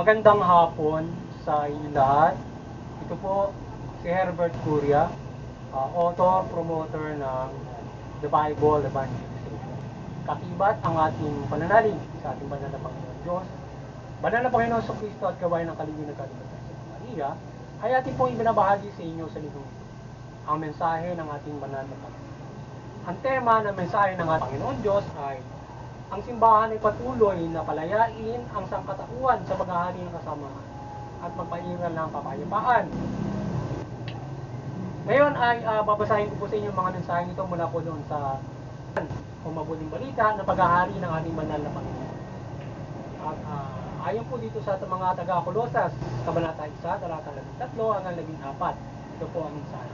Magandang hapon sa inyo lahat. Ito po si Herbert Curia, author, promoter ng The Bible Evangelization. Kakibat ang ating pananalig sa ating banal na Panginoon Diyos, banal na Panginoon sa Kristo at gawain ng kalingin ng kaligtasan sa Maria, ay ating pong ibinabahagi sa inyo sa linggong ito. Ang mensahe ng ating banal na Panginoon. Ang tema ng mensahe ng ating Panginoon Diyos ay ang simbahan ay patuloy na palayain ang sangkatauhan sa paghahari ng kasamaan at magpairal ng kapayapaan. Ngayon ay babasahin ko po sa inyo mga mensaheng ito mula po doon sa mabuting balita na paghahari ng ating banal na Panginoon. At ayon po dito sa mga taga-Kolosas, Kabanata 1, Talata 13 hanggang 14. Ito po ang mensahe.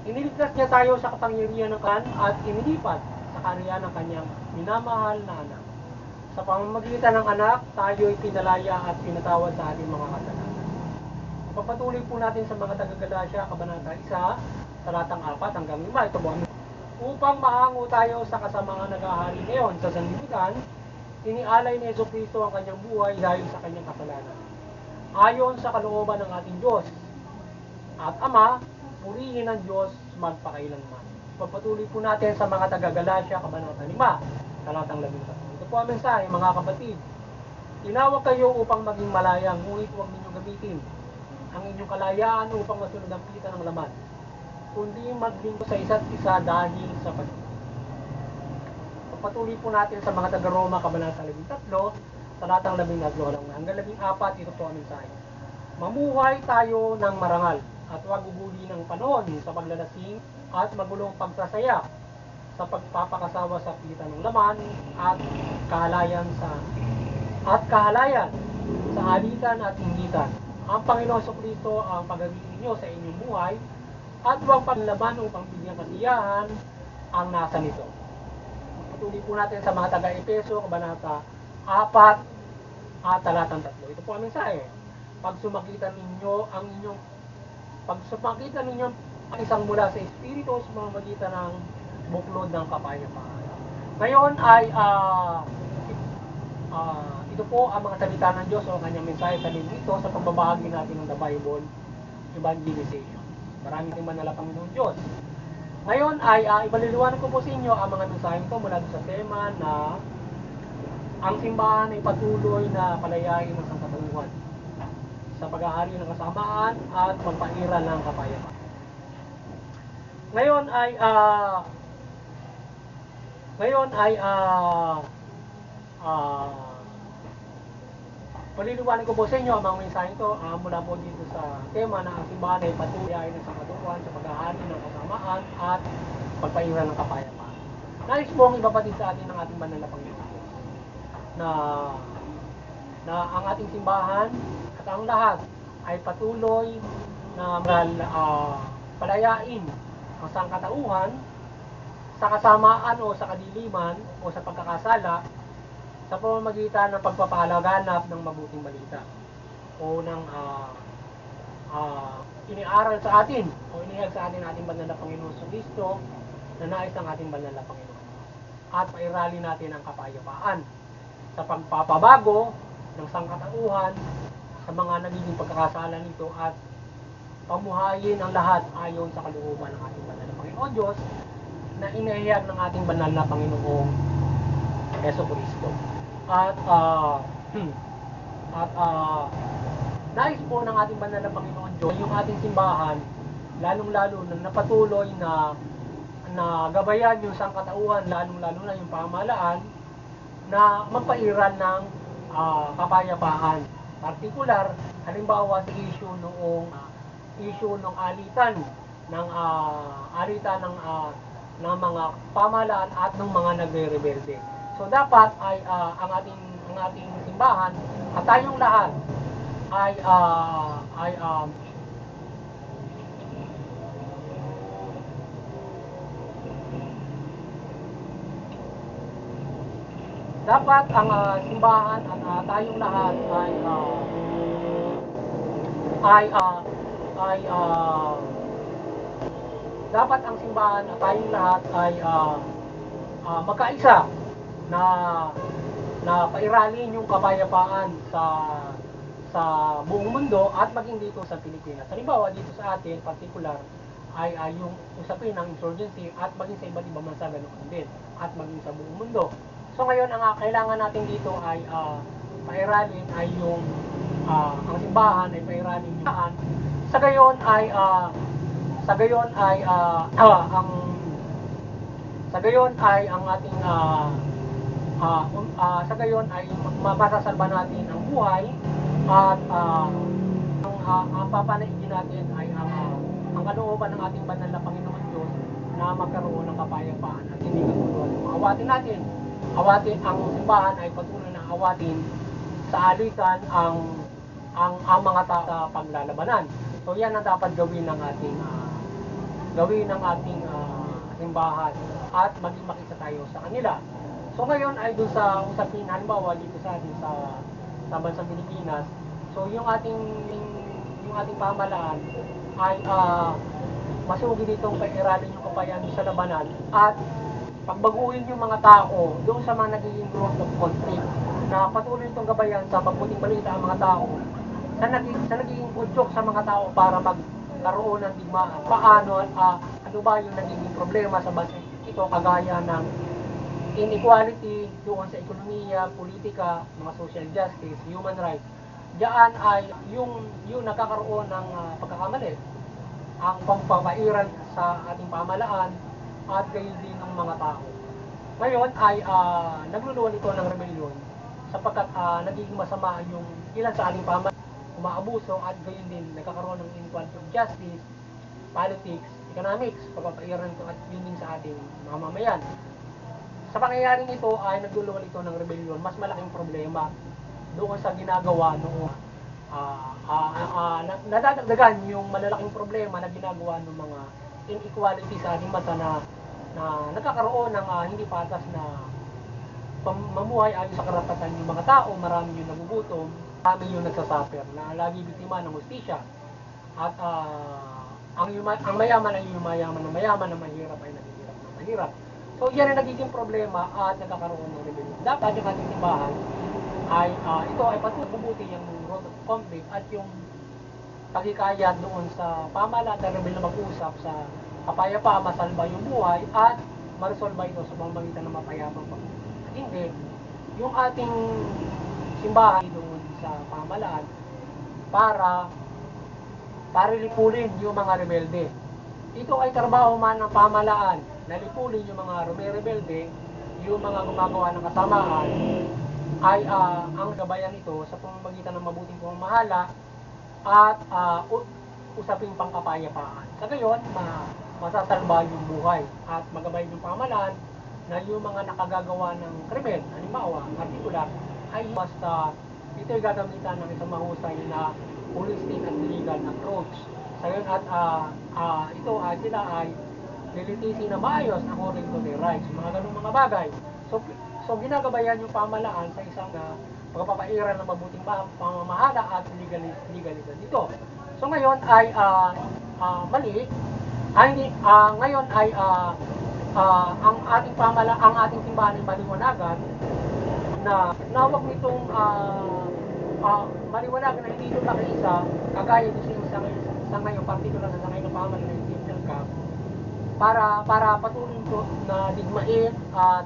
Iniligtas niya tayo sa kapangyarihan ng kan at inilipat sa kanya ng kanyang minamahal na anak. Sa pamamagitan ng anak, tayo ay pinalaya at pinatawad sa ating mga kasalanan. Ipapatuloy po natin sa mga taga-Galatia, Kabanata 1, Talatang 4 hanggang 5. Ito po, upang mahango tayo sa kasamang naghahari ngayon sa sanlibutan, inialay ni Jesucristo ang kanyang buhay dahil sa kanyang kasalanan. Ayon sa kalooban ng ating Diyos at Ama, purihin ang Diyos magpakailanman. Pagpatuloy po natin sa mga taga-Galatia, Kabanata 5, Talatang 13. Ito po ang mensahe, mga kapatid. Tinawag kayo upang maging malaya, ngunit huwag ninyong gamitin ang inyong kalayaan upang masunod ang pita ng laman, kundi maglingkod sa isa't isa dahil sa pag-ibig. Pagpatuloy po natin sa mga taga-Roma, Kabanata 13, Talatang 13 hanggang 14. Ito po ang mensahe. Mamuhay tayo ng marangal at huwag guguli ng panahon sa paglalasing at magulong pagsasaya sa pagpapakasawa sa pita ng laman at kahalayan sa alitan at inggitan. Ang Panginoon Kristo ang pag-ibig niyo sa inyong buhay at huwag panlaban upang bigyan kasiyahan ang nasa nito. Patuloy po natin sa mga taga-Epeso, Kabanata 4 at Talatang 3. Ito po ang mensahe. Pagsumakitan ninyo ang isang mula sa Espiritu sa pamamagitan ng buklod ng kapayapaan. Ngayon ay ito po ang mga salita ng Diyos o kanyang mensahe sa linggo ito sa pagbabahagi natin ng The Bible Evangelization. Maraming banal na Panginoon Diyos. Ngayon ay ibaliliwanag ko po sa inyo ang mga mensahe ito mula sa tema na ang simbahan ay patuloy na palayain ng sangkatauhan sa paghahari ng kasamaan at magpairal ng kapayapaan. Ngayon ay paliliwanag ko po sa inyo ang mga mensahe ito mula po dito sa tema na ang simbahan ay patuloy ng sangkatauhan sa paghahari ng kasamaan at pagpairal ng kapayapaan. Nais po ang ibapatid sa atin ng ating banal na Panginoon na ang ating simbahan at ang lahat ay patuloy na palayain ang sangkatauhan sa kasamaan o sa kadiliman o sa pagkakasala sa pamamagitan ng pagpapalaganap ng mabuting balita o ng iniaral sa atin o inihag sa atin ating banal na Panginoon sa Kristo na nais ng ating banal na Panginoon at pairali natin ang kapayapaan sa pagpapabago ng sangkatauhan sa mga nagiging pagkakasala nito at pamuhayin ang lahat ayon sa kalooban ng ating banal na Panginoon Diyos na inihayag ng ating banal na Panginoong Jesucristo. At nais po ng ating banal na Panginoon Diyos yung ating simbahan lalong-lalo na napatuloy na gabayan yung sangkatauhan, lalong-lalo na yung pamahalaan na magpairal ng kapayapaan. Partikular, halimbawa sa issue ng alitan ng mga pamahalaan at ng mga nagre-rebelde. So dapat ay ang ating simbahan at tayong lahat ay dapat ang simbahan at tayong lahat dapat ang simbahan at tayong lahat ay magkaisa na na pairalin yung kapayapaan sa buong mundo at maging dito sa Pilipinas. Halimbawa, dito sa atin, particular, ay yung usapin ng insurgency at maging sa iba't ibang bansa ganoon din at maging sa buong mundo. So ngayon, ang kailangan natin dito ay pairalin ay yung ang simbahan ay pairalin yung simbahan. Sa gayon ay ang ating sa gayon ay masasalba natin ang buhay at ang papanaigin natin ay ang kalooban ng ating banal na Panginoon Diyos na magkaroon ng kapayapaan at hindi katulad. Awatin natin. Awatin ang simbahan ay patuloy na awatin sa alitan ang mga tao sa paglalabanan. So yan ang dapat gawin ng ating simbahan at maging makisa tayo sa kanila. So ngayon ay doon sa usapin, halimbawa dito sa atin sa bansang Pilipinas, so yung ating pamahalaan ay masugi ditong pairalin yung kapayaan sa labanan at pagbaguhin yung mga tao doon sa mga nagiging growth of conflict na patuloy itong gabayan sa mabuting balita ang mga tao sa nagiging udyok sa mga tao para magkaroon ng digmaan. Paano ano ba yung nagiging problema sa bansa ito kagaya ng inequality doon sa ekonomiya, politika, mga social justice, human rights. Diyan ay yung nakakaroon ng pagkakamali, ang pagpapairal sa ating pamahalaan at gayon din ng mga tao. Ngayon ay nagluluwan ito ng rebellion sapagkat nagiging masama yung ilan sa ating pamahalaan, umaabuso at gayon din nagkakaroon ng inequality of justice, politics, economics, pagpapairal ito at yun din sa ating mamamayan. Sa pangyayaring ito ay nagluluwan ito ng rebellion, mas malaking problema doon sa ginagawa noong nadadagdagan yung malalaking problema na ginagawa ng mga inequality sa ating bansa na nagkakaroon ng hindi patas na mamuhay ayon sa karapatan ng mga tao, marami yung nagugutom, marami yung nagsasuffer na lagi biktima ng hustisya at ang mayaman ay yumayaman ng mayaman, ang mahirap ay naghihirap ng mahirap. So yan ang nagiging problema at nagkakaroon ng rebellion. Dapat yung ating simbahan ay ito ay patubuti yung road of conflict at yung pagkikaya doon sa pamahalaan at rebel na mag-usap sa kapayapaan, masalba yung buhay at maresolba ito sa pamamagitan ng mapayapang pag-usap. At hindi, yung ating simbahan doon sa pamahalaan para lipulin yung mga rebelde. Ito ay trabaho man ng pamahalaan na lipulin yung mga rebelde, yung mga gumagawa ng kasamaan, ay ang gabayan ito sa pamamagitan ng mabuting pamamahala at usaping pangkapayapaan. Sa gayon, masasalba yung buhay at magabay yung pamahalaan na yung mga nakagagawa ng krimen, halimbawa, partikular, ay basta ito ay gagamitan ng isang mahusay na holistic at legal approach. Sa gayon at sila ay lilitisin na maayos according to their rights, mga ganung mga bagay. So ginagabayan yung pamahalaan sa isang pagpapairal ng mabuting pamamahala at legalidad dito. So ngayon ay mali, ngayon ay ang ating simbahan ay maliwanagan na nawag nitong maliwanagan na hindi ito makaisa kagaya doon sa ngayon, particular sa ngayon ng pamahalaan ng Civil Camp para patuloy ito na digmain at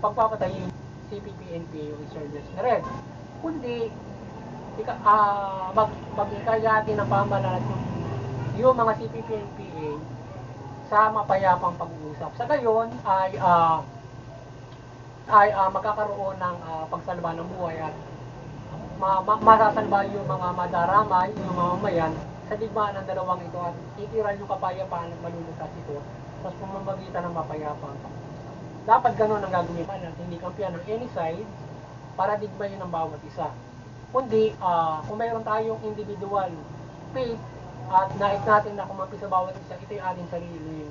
pagpapatayin CPP-NPA o insurgents na rin. Kundi mag-ikayati ng pamahalaan yung mga CPP-NPA sa mapayapang pag-uusap. Sa gayon ay magkakaroon ng pagsalba ng buhay at masasalba yung mga madaramay, yung mamamayan sa digmaan ng dalawang ito at itiral yung kapayapaan at malulutas ito sa pamamagitan ng mapayapang pag-uusap. Dapat ganun ang gagawin at hindi kampiyan ng any side para digmayin ang bawat isa. Kundi kung mayroon tayong individual faith at nais natin na kumampi sa bawat isa, ito yung ating sariling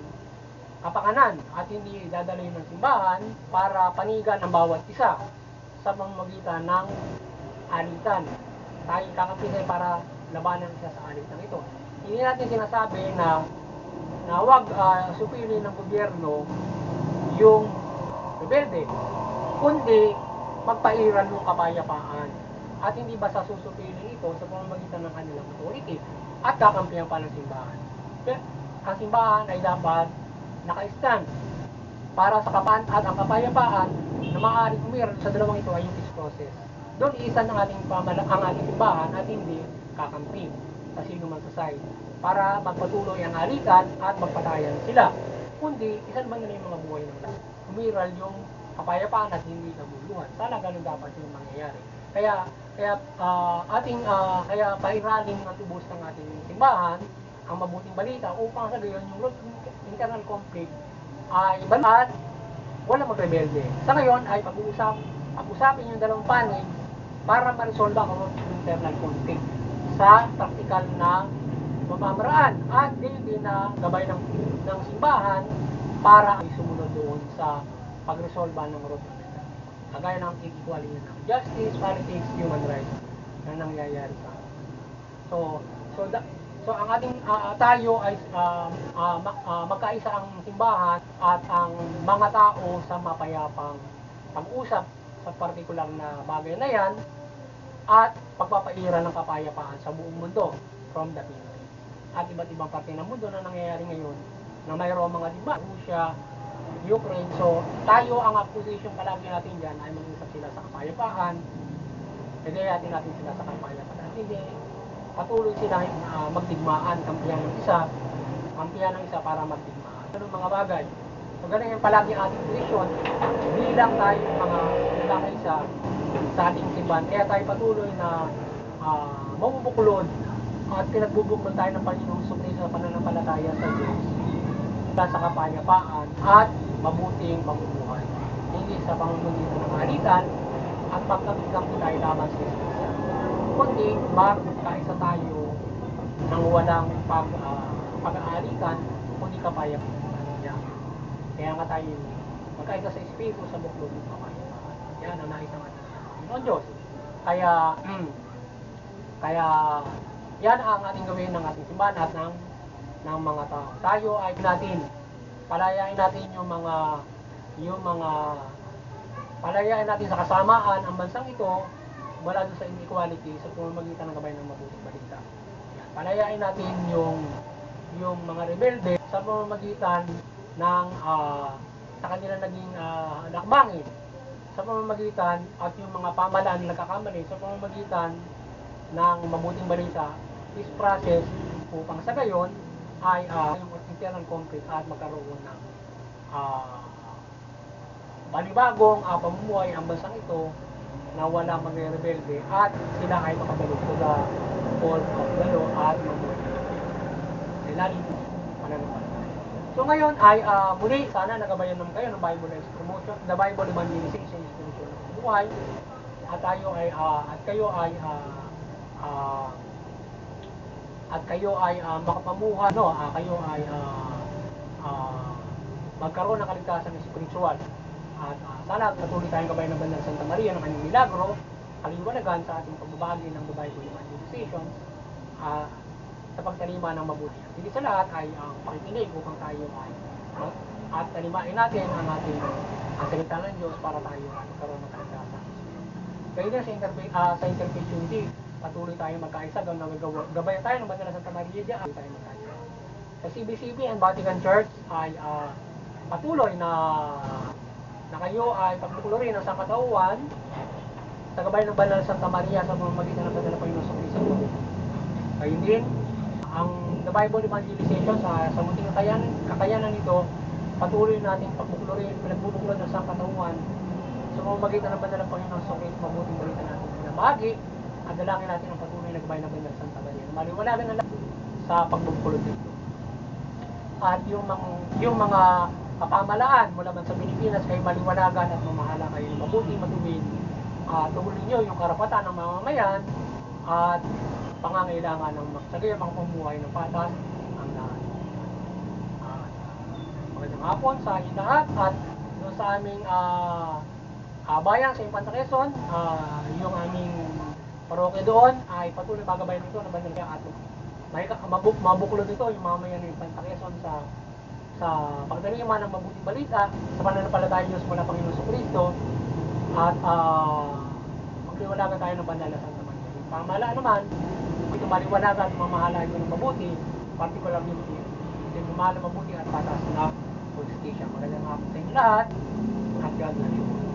kapakanan at hindi dadalhin ng simbahan para panigan ang bawat isa sa pamamagitan ng alitan. Tayo kakampi tayo para labanan isa sa alitan ito. Hindi natin sinasabi na huwag supilin ng gobyerno yung rebelde. kundi magpairal ng kapayapaan at hindi basta susupiling ito sa pamamagitan ng kanilang authority at kakampihan pa ng simbahan. Kaya ang simbahan ay dapat naka-stand para sa kapaan at ang kapayapaan na maaaring umiral sa dalawang ito ay yung peace process. Doon isa ng ating ang ating simbahan at hindi kakampi sa sinuman society para magpatuloy ang alitan at magpatayan sila. Kundi isa naman na yung mga buhay ng lahat. Umiral yung kapayapaan at hindi kabuluhan. Sana ganun dapat yung mangyayari. Kaya pairalin ng tubos ng ating simbahan ang mabuting balita upang sa gayon yung internal conflict ay at wala magrebelde. Sa ngayon ay pag-usapin yung dalawang panig para ma-resolve ang internal conflict sa praktikal na pamamaraan at din na gabay ng simbahan para ay sumunod doon sa pag-resolve ng root of the kagaya ng equality ng justice, politics, human rights na nangyayari sa So ang ating tayo ay magkaisa ang simbahan at ang mga tao sa mapayapang pag-usap sa partikular na bagay na yan at pagpapairal ng kapayapaan sa buong mundo from the Philippines. At iba't ibang parte ng mundo na nangyayari ngayon na mayroong mga diba, Russia, Ukraine. So tayo ang position palagi natin dyan ay mag-usap sila sa kapayapaan. Kagayatin natin sila sa kapayapaan. At hindi patuloy sila magdigmaan, kampihan ng isa para magdigmaan. Ganun mga bagay. So ganun yung palagi ating posisyon bilang tayo mga nagkakaisa sa ating simbahan. Kaya tayo patuloy na mabubuklod at pinagbubuklod tayo ng Panginoong Jesucristo sa pananampalataya sa Diyos sa kapayapaan at mabuting pamumuhay. Hindi sa pamumuhay ng alitan at pagkakampi tayo laban sa Diyos. Kundi magkaisa tayo nang walang pag-aalitan, kundi kapayapaan. Kaya nga tayo magkaisa sa Espiritu sa buklod ng kapayapaan. Yan ang nais ng ating Panginoon Diyos. Kaya yan ang ating gawin ng ating simbahan at ng mga tao. Tayo ay palayain natin yung mga palayain natin sa kasamaan ang bansang ito wala doon sa inequality sa pamamagitan ng gabay ng mabuting balita. Yan. Palayain natin yung mga rebelde sa pamamagitan ng sa kanila naging lakbangin sa pamamagitan at yung mga pamahalaan na nagkakamali sa pamamagitan ng mabuting balita is process upang sa gayon ay yung internal conflict at magkaroon ng panibagong pamumuhay ang bansang ito na wala magre-rebelde at sila ay makabalik sa fold of the law at mabuhay. Ilalim pananampalataya. So ngayon ay muli sana nagabayan naman kayo ng Bible Promotion, the Bible Evangelization Institution ng buhay at kayo ay makapamuhay, kayo ay magkaroon ng kaligtasan ng spiritual. At sana patuloy tayong gabay ng Banal Santa Maria ng kanyang milagro, kaliwanagan sa ating pagbabagi ng Bible Evangelization sa pagtalima ng mabuti. Hindi sa lahat ay ang pakikinig upang tayo ay at talimain natin ang ating salita ng Diyos para tayo magkaroon ng kaligtasan. Kaya din sa interfaith unity, patuloy tayong magkaisa, gabayan tayo ng Banal Santa Maria diyan, tayo magkaisa. Sa CBCP and Vatican Church ay patuloy na kayo ay pagbukulorin ang sangkatauhan sa gabay ng Banal Santa Maria sa pamamagitan ng Banal na Panginoon sa Kristo. Kaya din, ang The Bible Evangelization sa munting kakayanan nito, patuloy natin pinagbubuklod ng sangkatauhan sa pamamagitan ng Banal na Panginoon sa Kristo, mabuting balita natin binabahagi at dalangin natin ang patuloy na gabay ng Banal Santa Maria. Maliwanagan na lang sa pagbubuklod nito. At yung mga kapamalaan mula man sa Pilipinas ay maliwanagan at mamahala kayo ng mabuti, matuwid. Tugunin nyo yung karapatan ng mamamayan at pangangailangan ng magsagayamang pamumuhay ng patas ang lahat. Magandang hapon sa inyo lahat at doon sa aming bayan sa Infanta Quezon, yung aming parokya doon ay patuloy magabayan nito ng Banal at mabuklod ito yung mamamayan ng Infanta Quezon sa pagtalima ng mabuting balita sa pananampalataya Diyos mula Panginoon sa Kristo at magliwanagan tayo ng banal na Santa Maria. Yung pamahalaan naman, ito maliwanagan at mamahalaan ko ng mabuti, particular yung mamahal na mabuti at patas na justisya. Magandang hapon sa inyo lahat at God bless you.